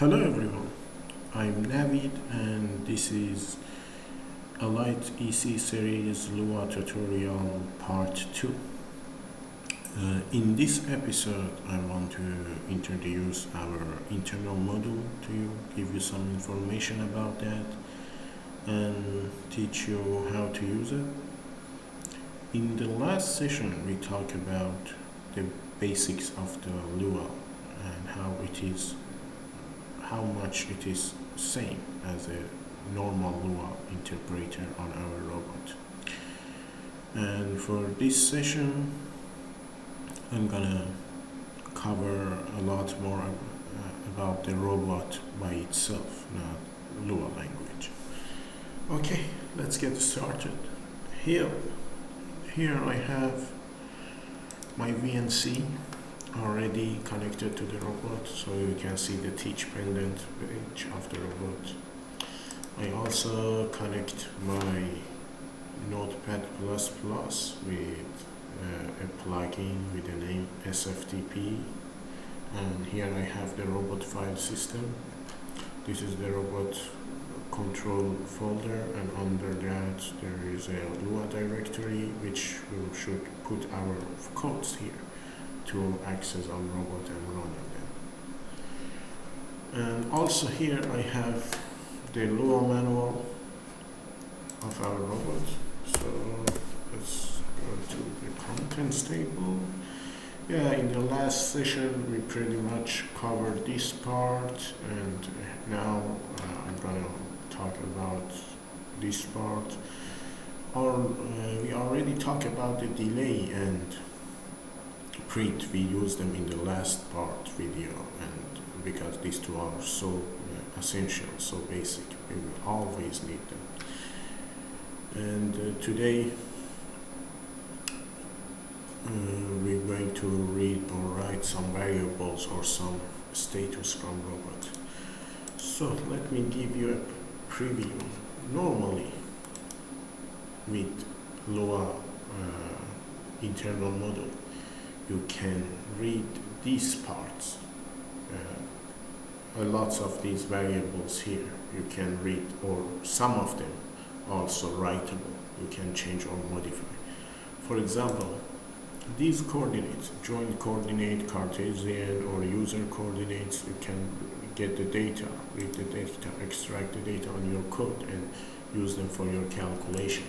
Hello everyone, I'm Navid and this is a light EC series LUA tutorial part 2. In this episode I want to introduce our internal module to you, give you some information about that and teach you how to use it. In the last session we talked about the basics of the LUA and how much it is same as a normal LUA interpreter on our robot. And for this session I'm gonna cover a lot more about the robot by itself, not LUA language. Okay, let's get started. Here I have my VNC already connected to the robot, so you can see the teach pendant page of the robot. I also connect my Notepad++ with a plugin with the name SFTP, and here I have the robot file system. This is the robot control folder, and under that there is a LUA directory which we should put our codes here to access our robot and run them. And also here I have the LUA manual of our robot. So let's go to the contents table. Yeah, in the last session we pretty much covered this part, and now I'm gonna talk about this part. We already talked about the delay and print. We used them in the last part video, and because these two are so essential, so basic, we will always need them. And today we're going to read or write some variables or some status from robot. So let me give you a preview. Normally with LUA internal model you can read these parts, lots of these variables here you can read, or some of them also writable, you can change or modify. For example, these coordinates, joint coordinate, Cartesian or user coordinates, you can get the data, read the data, extract the data on your code and use them for your calculation.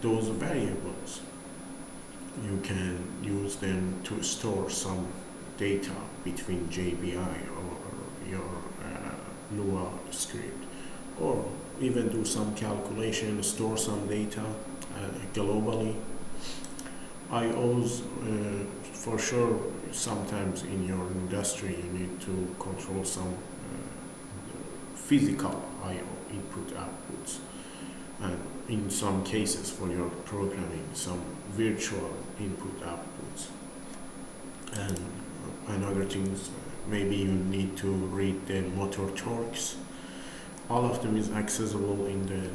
Those variables, you can use them to store some data between JBI or your LUA script, or even do some calculation, store some data globally. IOs, for sure, sometimes in your industry you need to control some physical IO, input outputs, and in some cases for your programming some virtual input outputs. And another things, maybe you need to read the motor torques. All of them is accessible in the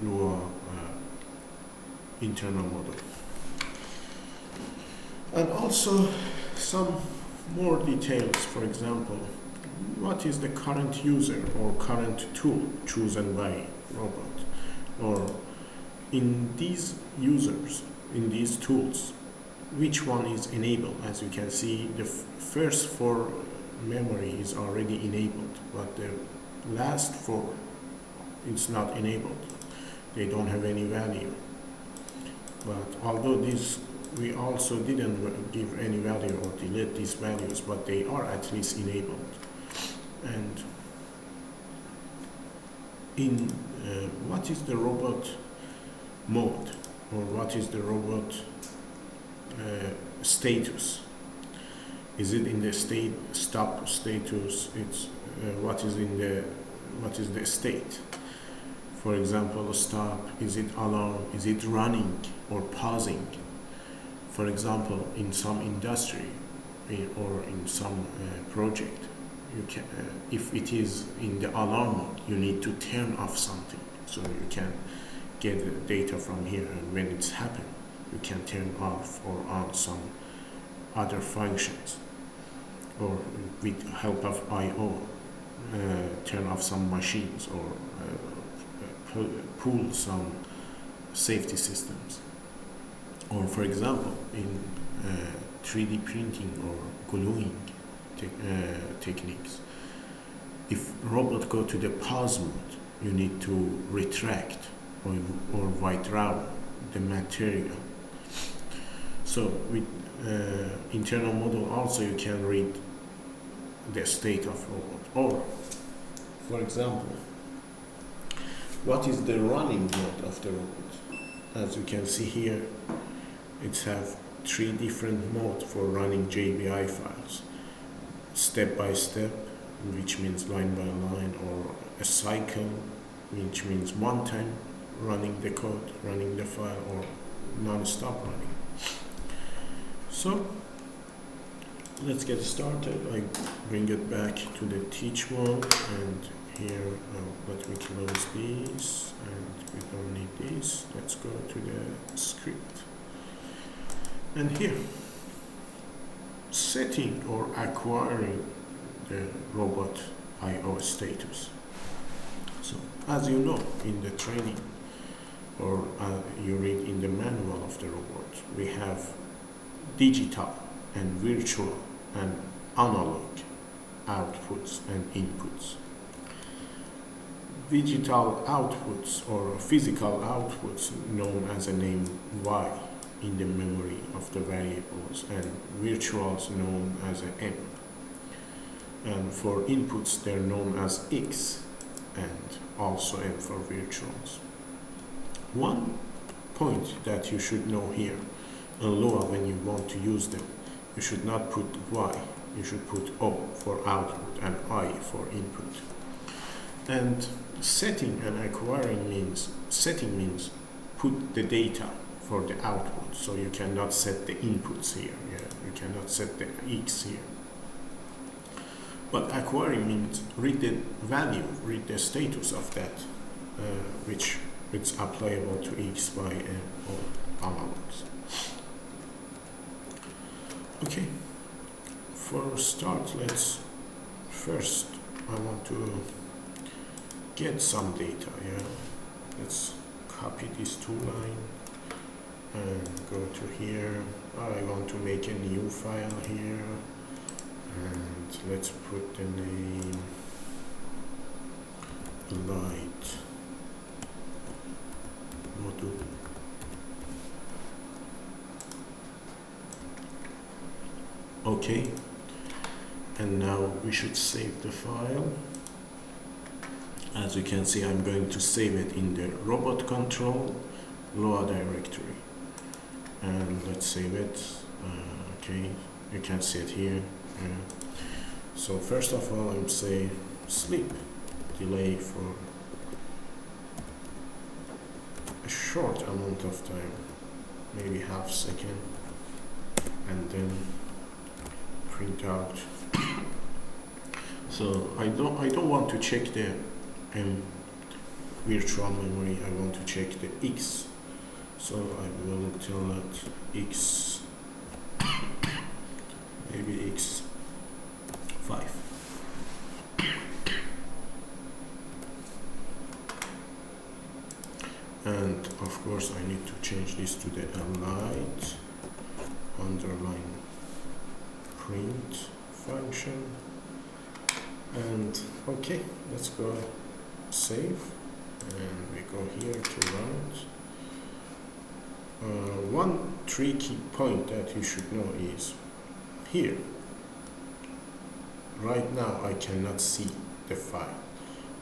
LUA internal model. And also some more details. For example, what is the current user or current tool chosen by robot, or in these users, in these tools, which one is enabled. As you can see, the first 4 memory is already enabled, but the last 4 it's not enabled. They don't have any value. But although these, we also didn't give any value or delete these values, but they are at least enabled. And in what is the robot mode, or what is the robot status? Is it in the stop status? It's what is the state? For example, stop, is it alarm, is it running or pausing? For example, in some industry or in some project, you can, if it is in the alarm mode, you need to turn off something, so you can get the data from here, and when it's happened you can turn off or on some other functions, or with help of IO. turn off some machines or pull some safety systems. Or for example, in 3D printing or gluing techniques, if robot go to the pause mode, you need to retract or withdraw the material. So with internal model also you can read the state of robot. Or for example, what is the running mode of the robot? As you can see here, it have 3 different modes for running JBI files: step by step, which means line by line, or a cycle, which means one time running the code, running the file, or non-stop running. So let's get started. I bring it back to the teach mode, and here let me close this, and we don't need this. Let's go to the script, and here setting or acquiring the robot IO status. So as you know, in the training, or you read in the manual of the robot, we have digital and virtual and analog outputs and inputs. Digital outputs or physical outputs known as a name Y in the memory of the variables, and virtuals known as a M. And for inputs they're known as X and also M for virtuals. One point that you should know here in LUA when you want to use them, you should not put Y, you should put O for output and I for input. And setting and acquiring means, setting means put the data for the output, so you cannot set the inputs here, you cannot set the X here. But acquiring means read the value, read the status of that, which is applicable to X, Y, and or analogs. Okay, for start, let's first, I want to get some data, let's copy this 2 line and go to here. I want to make a new file here, and let's put the name light module. Okay, and now we should save the file. As you can see, I'm going to save it in the robot control LUA directory, and let's save it. Okay, you can see it here. So first of all, I'm say sleep delay for a short amount of time, maybe half second, and then print out. So I don't want to check the virtual memory, I want to check the X. So I will tell it X, maybe X5. And of course I need to change this to the light underline print function. And okay, let's go save, and we go here to run it. One tricky point that you should know is here. Right now I cannot see the file.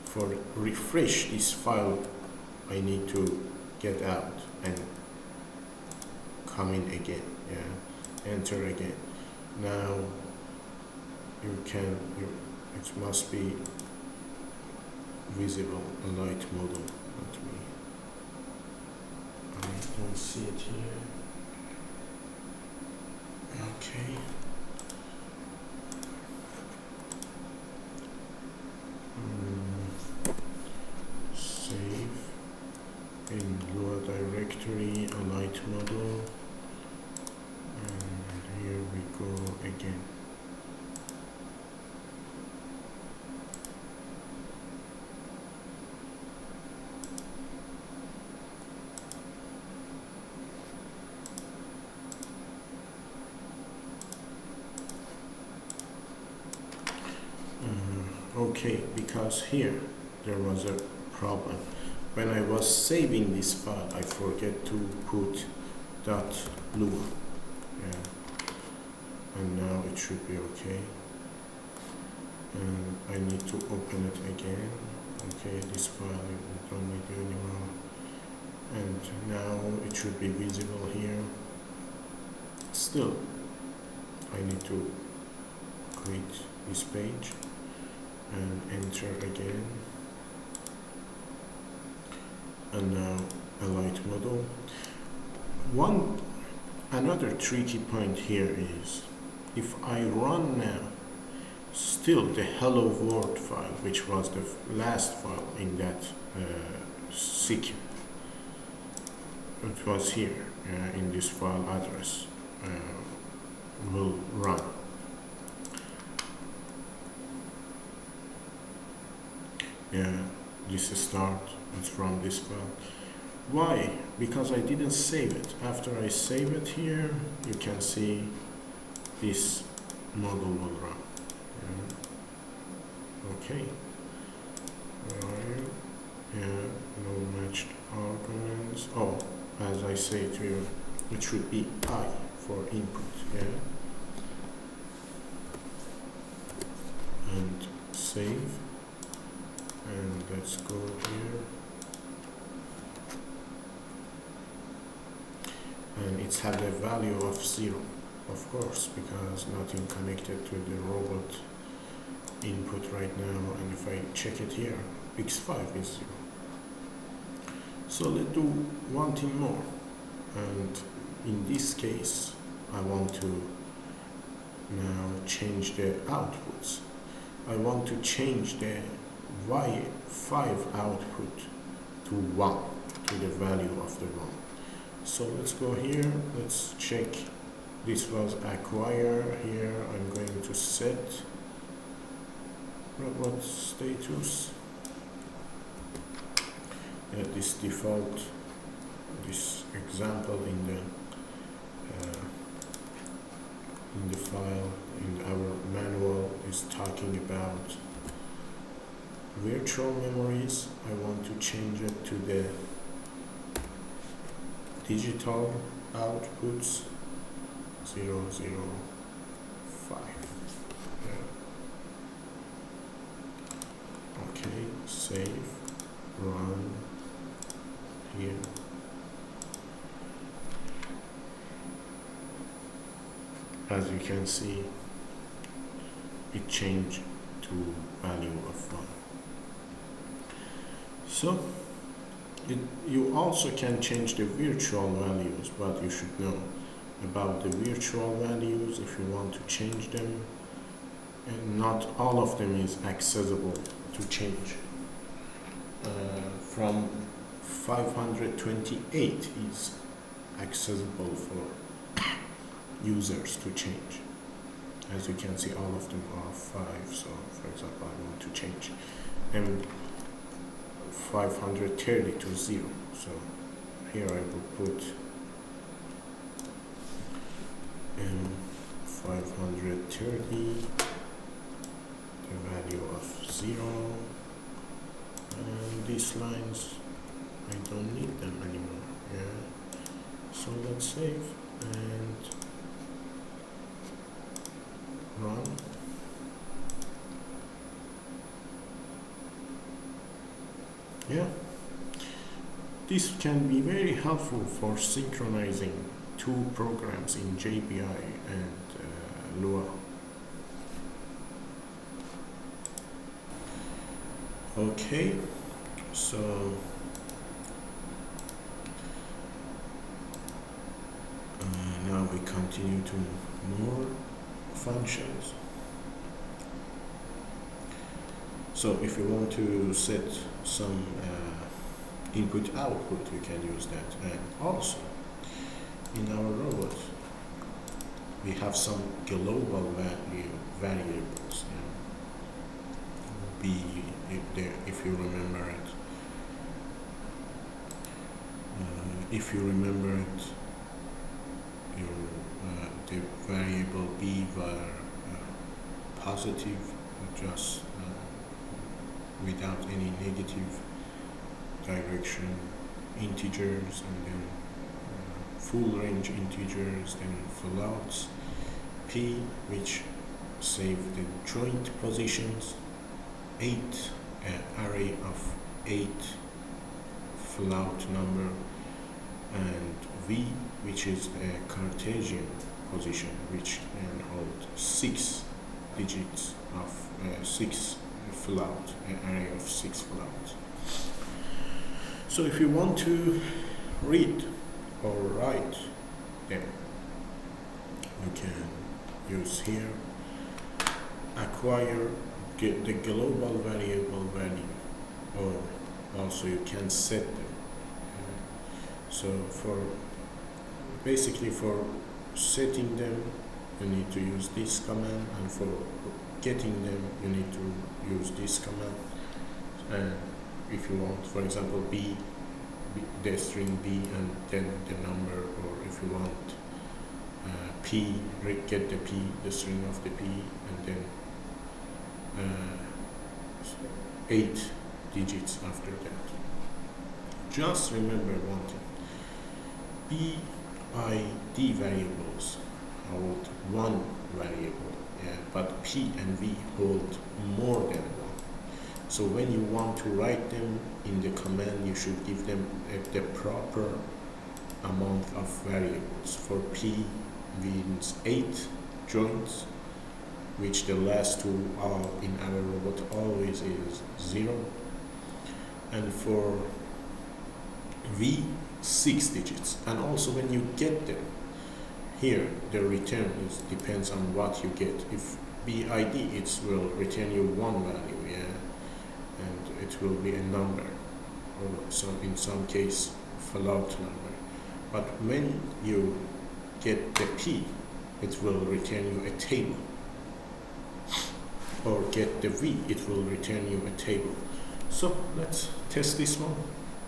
For refresh this file, I need to get out and come in again, enter again. Now it must be visible, a light model. I don't see it here. Okay. Save in LUA directory, a light model, and here we go again. Okay, because here there was a problem. When I was saving this file, I forget to put .lua. Yeah. And now it should be okay. And I need to open it again. Okay, this file I don't need it anymore. And now it should be visible here. Still, I need to quit this page and enter again. And now a light model. Another tricky point here is if I run now, still the hello world file, which was the last file in that sequence, it was here in this file address, will run. Yeah, this start is from this file. Why? Because I didn't save it. After I save it here, you can see this model will run. Yeah. Okay. Right. Yeah, no matched arguments. Oh, as I say to you, it should be I for input. Yeah. And save. And let's go here. And it's had a value of 0, of course, because nothing connected to the robot input right now. And if I check it here, x5 is 0. So let's do one thing more. And in this case, I want to now change the outputs. I want to change the y5 output to 1, to the value of the 1. So let's go here, let's check. This was acquire. Here I'm going to set robot status. This default, this example in the file, in our manual, is talking about virtual memories. I want to change it to the digital outputs 005. Yeah. Okay, save, run here. As you can see, it changed to value of 1. So you also can change the virtual values, but you should know about the virtual values if you want to change them, and not all of them is accessible to change. From 528 is accessible for users to change. As you can see, all of them are 5. So for example, I want to change M 530 to 0. So here I will put M 530, the value of 0, and these lines, I don't need them anymore. Yeah. So let's save and run. Yeah, this can be very helpful for synchronizing two programs in JPI and LUA. Okay, so now we continue to more functions. So if you want to set some input output, you can use that. And also in our robot we have some global variables. B, if you remember it. If you remember it, the variable b were positive, just without any negative direction integers, and then full range integers, then floats. P, which save the joint positions, 8, array of 8 float number, and V, which is a Cartesian position, which can hold 6 digits of 6 float, an array of 6 floats. So if you want to read or write them, you can use here acquire get the global variable value, or also you can set them. So for basically for setting them you need to use this command, and for getting them you need to use this command. And if you want, for example, the string B and then the number, or if you want P, get the P, the string of the P, and then 8 digits after that. Just remember one thing: BID variables hold one variable, but P and V hold more than one. So when you want to write them in the command, you should give them the proper amount of variables. For P means 8 joints, which the last two are in our robot always is 0. And for V, 6 digits. And also when you get them, here the return depends on what you get. If BID, it will return you one value, and it will be a number, or in some case float number. But when you get the P, it will return you a table, or get the V, it will return you a table. So let's test this one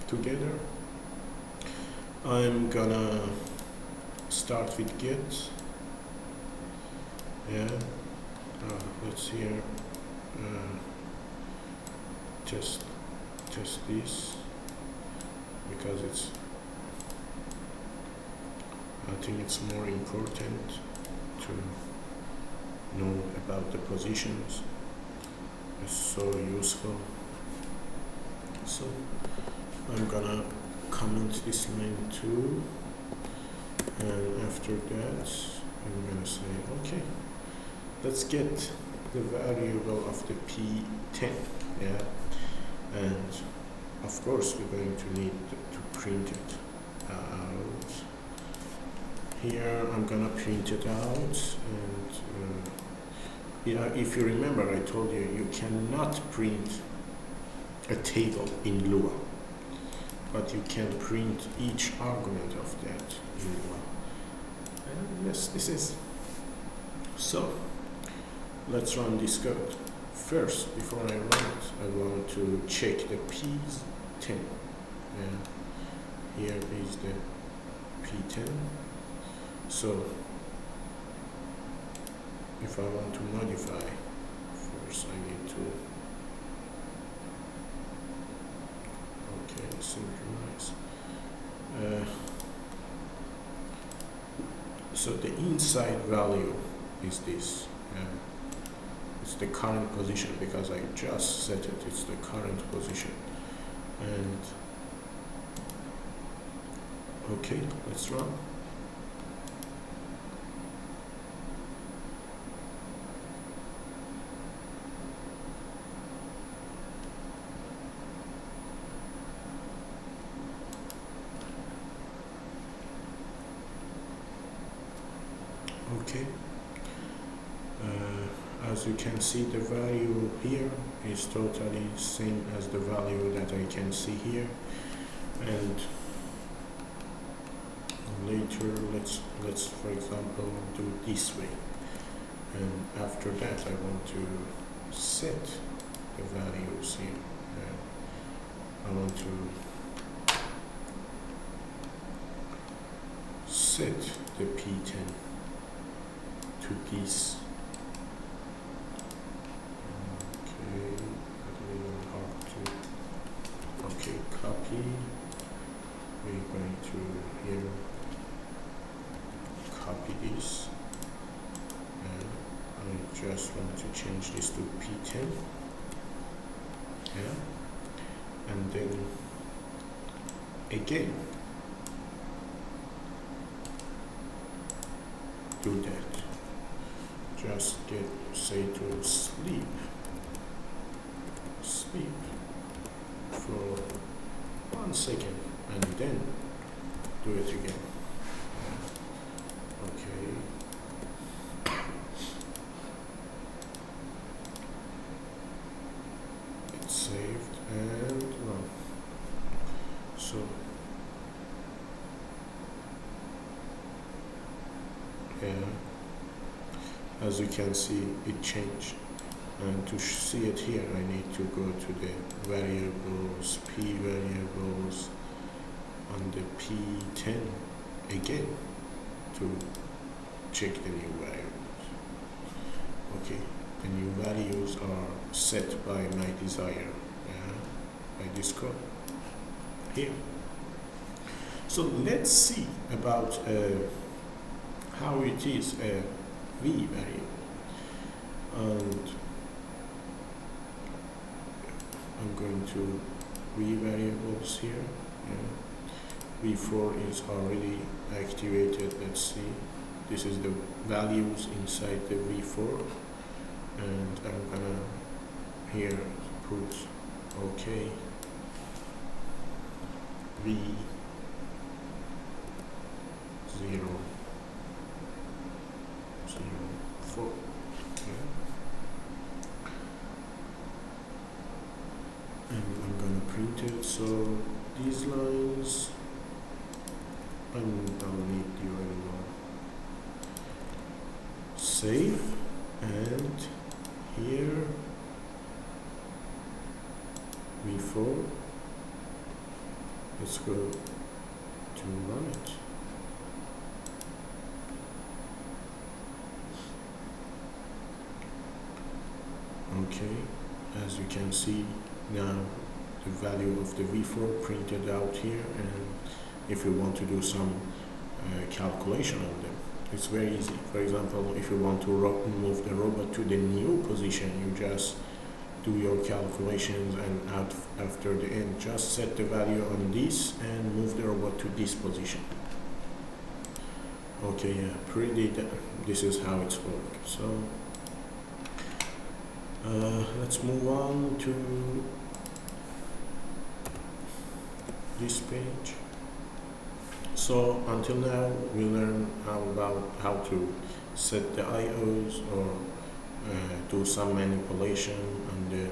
together. I'm gonna start with get. Let's here test this, because I think it's more important to know about the positions. It's so useful. So I'm gonna comment this line too, and after that I'm gonna say okay, let's get the variable of the P10, and of course we're going to need to print it out. Here I'm gonna print it out, and if you remember, I told you you cannot print a table in LUA, but you can print each argument of that in LUA. And yes, this is. So let's run this code. First, before I run it, I want to check the P10. Here is the P10. So if I want to modify, first I need to synchronize. So the inside value is this. It's the current position, because I just set it. It's the current position. And okay, let's run. Okay, as you can see, the value here is totally same as the value that I can see here, and later let's for example do this way, and after that I want to set the values here. I want to set the P10 to piece. Okay, a little hard going to here copy this, and I just want to change this to P10, yeah, and then again do that. Just say to sleep for 1 second, and then do it again. Okay. It's saved and run. So yeah, as you can see, it changed. And to see it here, I need to go to the variables, P variables, on the P10 again to check the new values. Okay, the new values are set by my desire, by this code here. So let's see about how it is a V variable. And I'm going to V variables here. V4 is already activated. Let's see. This is the values inside the V4, and I'm gonna here put OK V0 04. And I'm gonna print it. So these lines, I don't need you anymore. Save, and here V4. Let's go to run it. Okay, as you can see now, the value of the V4 printed out here, and if you want to do some calculation on them, it's very easy. For example, if you want to move the robot to the new position, you just do your calculations, and after the end, just set the value on this and move the robot to this position. Okay, yeah, this is how it's worked. So let's move on to this page. So until now we learned about how to set the IOs or do some manipulation on the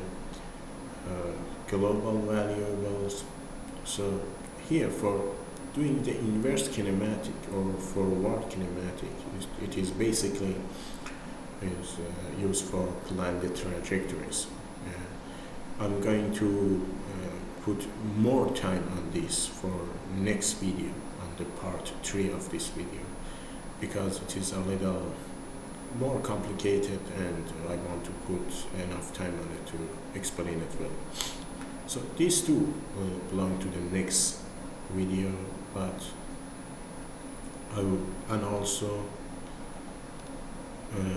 global variables. So here, for doing the inverse kinematic or forward kinematic, it is basically used for plan the trajectories. I'm going to put more time on this for next video, on the part 3 of this video, because it is a little more complicated and I want to put enough time on it to explain it well. So these two will belong to the next video, but I will, and also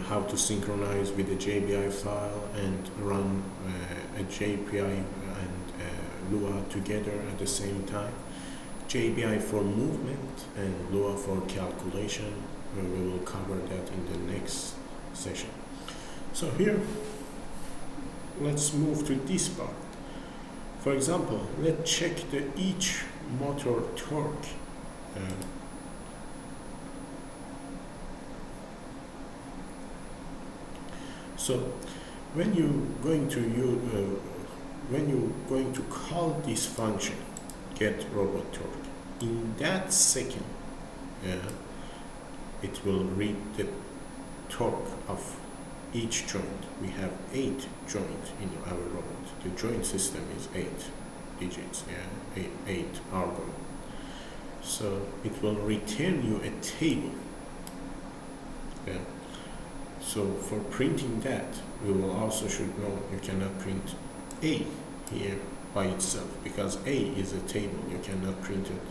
how to synchronize with the JBI file and run a JPI and LUA together at the same time. JBI for movement and LUA for calculation. We will cover that in the next session. So here, let's move to this part. For example, let's check each motor torque. So when you're going to call this function, get robot torque, in that second, it will read the torque of each joint. We have 8 joints in our robot. The joint system is 8 digits, 8 argon. So it will return you a table. So for printing that, we will also should know you cannot print A here by itself, because A is a table. You cannot print it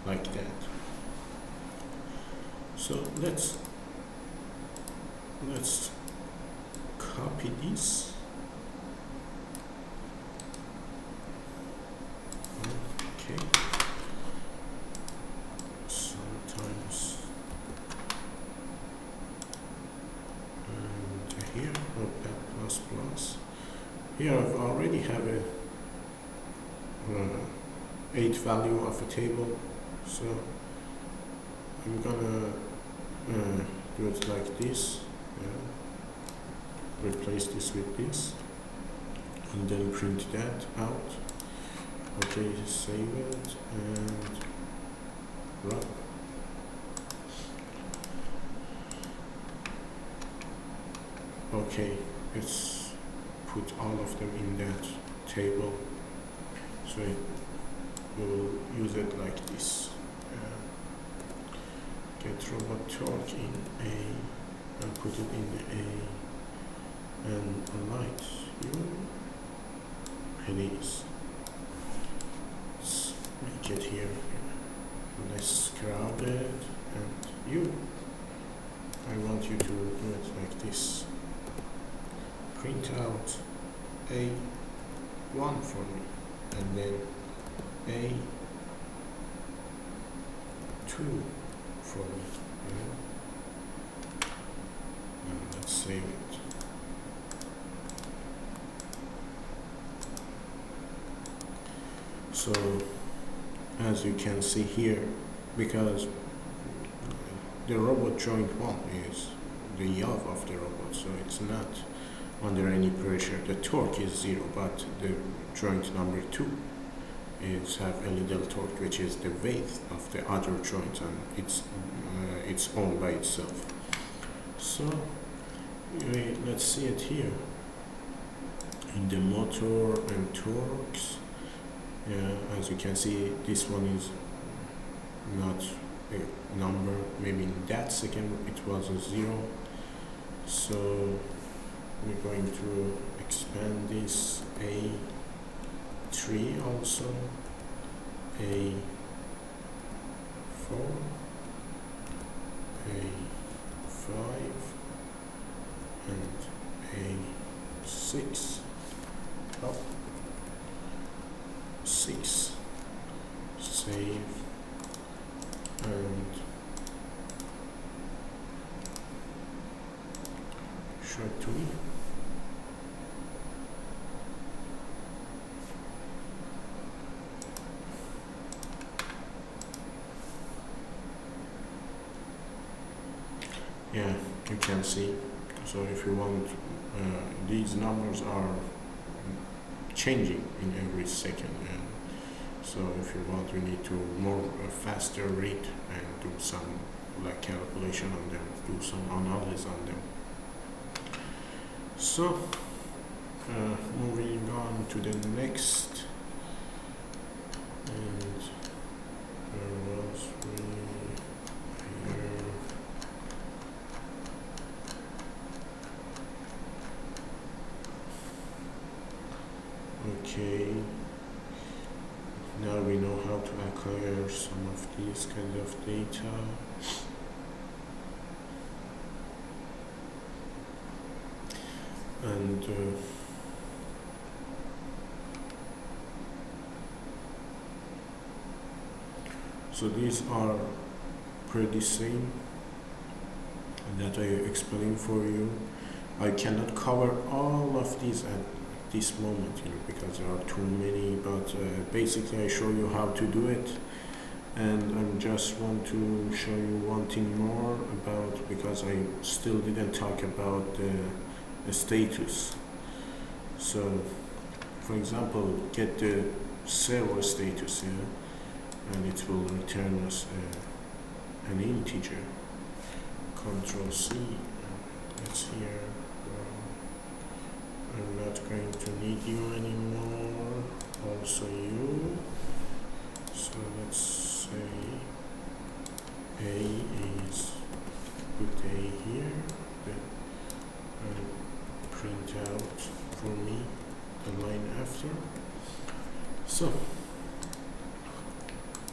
like that. So let's copy this. Okay. Sometimes and here plus plus. Here I've already have a 8 value of a table, so I'm gonna do it like this. Replace this with this, and then print that out. Okay, save it and run. Okay, it's put all of them in that table, so we'll use it like this. Get robot torque in A and put it in A and light U. Please. Let's make it here less crowded, and you. I want you to do it like this. Print out A1 for me, and then A2 for me. And let's save it. So as you can see here, because the robot joint 1 is the yaw of the robot, so it's not under any pressure. The torque is 0, but the joint number 2 is have a little torque, which is the weight of the other joint, and it's all by itself. So let's see it here in the motor and torques. As you can see, this one is not a number. Maybe in that second it was a 0. So we're going to expand this A3 also, A4, A5, and A6. Oh. 6. Save and show it to me. Yeah, you can see. So if you want, these numbers are changing in every second, and so if you want, you need to more faster read and do some like calculation on them, do some analysis on them. So moving on to the next, and where was we here? Okay, now we know how to acquire some of these kinds of data. And so these are pretty same that I explained for you. I cannot cover all of these at this moment, because there are too many, but basically I show you how to do it, and I just want to show you one thing more about, because I still didn't talk about the status. So for example, get the server status here, and it will return us an integer. Control C, that's here. I'm not going to need you anymore, also you. So let's say A is, put A here, and print out for me the line after. So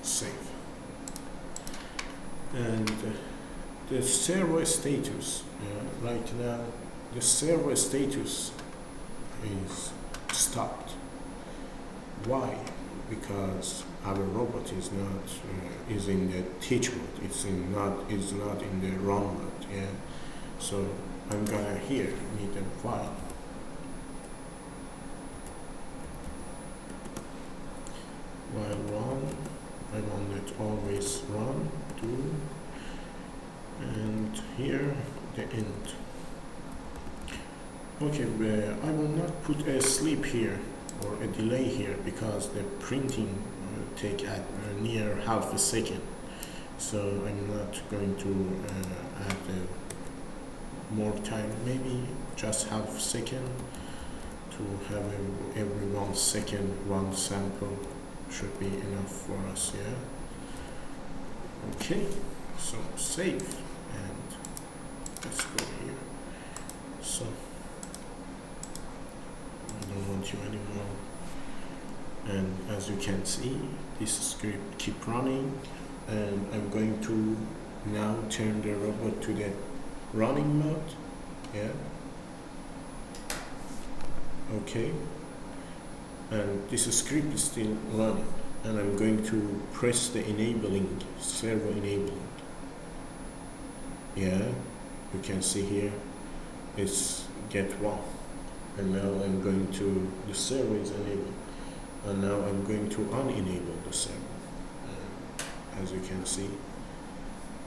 save. And the servo status, right now the servo status is stopped. Why? Because our robot is not is in the teach mode. It's not in the run mode. Yeah. So I'm gonna here need a while. While run, I want it always run to, and here the end. Okay, I will not put a sleep here or a delay here because the printing take at near half a second. So I'm not going to add more time, maybe just half a second to have every 1 second one sample should be enough for us. Yeah. Okay, so save and let's go here. So I don't want you anymore. And as you can see, this script keep running, and I'm going to now turn the robot to the running mode. Yeah. Okay. And this script is still running, and I'm going to press the enabling, servo enabling. Yeah, you can see here it's get 1, and now I'm going to, the servo is enabled, and now I'm going to unenable the servo. As you can see,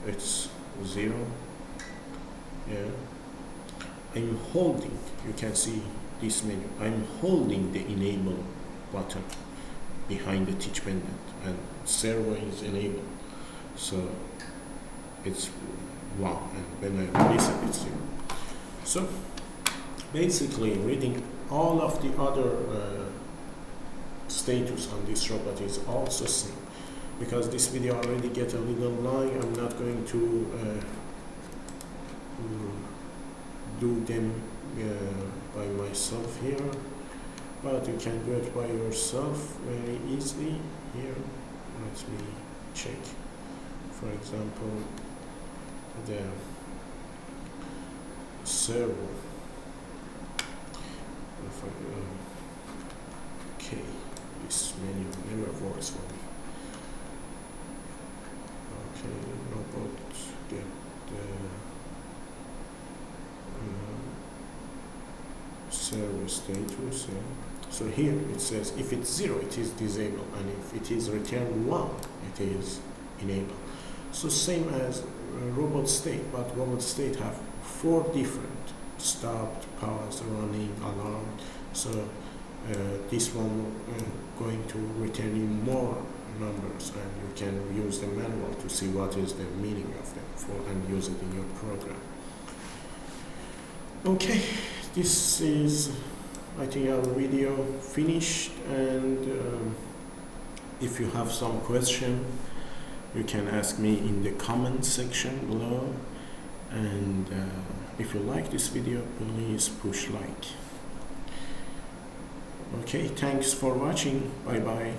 it's 0. Yeah, I'm holding, you can see this menu, I'm holding the enable button behind the teach pendant, and servo is enabled, so it's 1, and when I release it, it's 0. So basically reading all of the other status on this robot is also same. Because this video already get a little long, I'm not going to do them by myself here, but you can do it by yourself very easily. Here, let me check, for example, the servo. Okay, this menu never works for me. Okay, robot get the servo status. Yeah. So here it says if it's 0, it is disabled, and if it is return 1, it is enabled. So same as robot state, but robot state have 4 different: stopped, paused, running, alarm. So this one going to return you more numbers, and you can use the manual to see what is the meaning of them and use it in your program. Okay, this is, I think, our video finished, and if you have some question, you can ask me in the comment section below, and if you like this video, please push like. Okay, thanks for watching. Bye bye.